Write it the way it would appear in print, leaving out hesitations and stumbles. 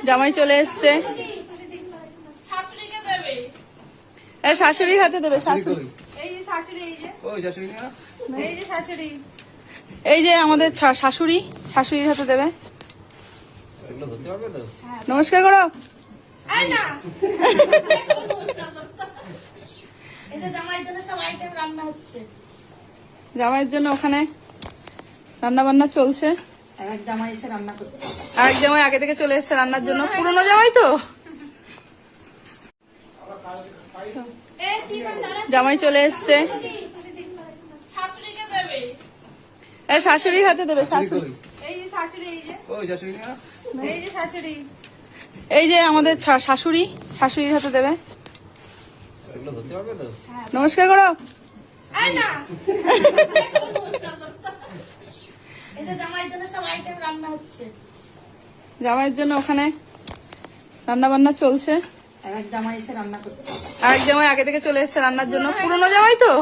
জামাই চলে এসছে, শাশুড়ির হাতে দেবে। এই যে আমাদের শাশুড়ি, শাশুড়ির হাতে দেবে। নমস্কার করো। জামাইয়ের জন্য ওখানে রান্না বান্না চলছে। এক জামাই এসে রান্না করছে, আরেক জামাই আগে থেকে চলে এসছে রান্নার জন্য। পুরনো জামাই তো, জামাই চলে এসছে, শাশুড়ির হাতে দেবে। এই যে আমাদের শাশুড়ি, শাশুড়ির হাতে দেবে। নমস্কার করো। জামাইয়ের জন্য ওখানে রান্না বান্না চলছে। এক জামাই এসে রান্না করছে, আরেক জামাই আগে থেকে চলে এসছে রান্নার জন্য। পুরনো জামাই তো।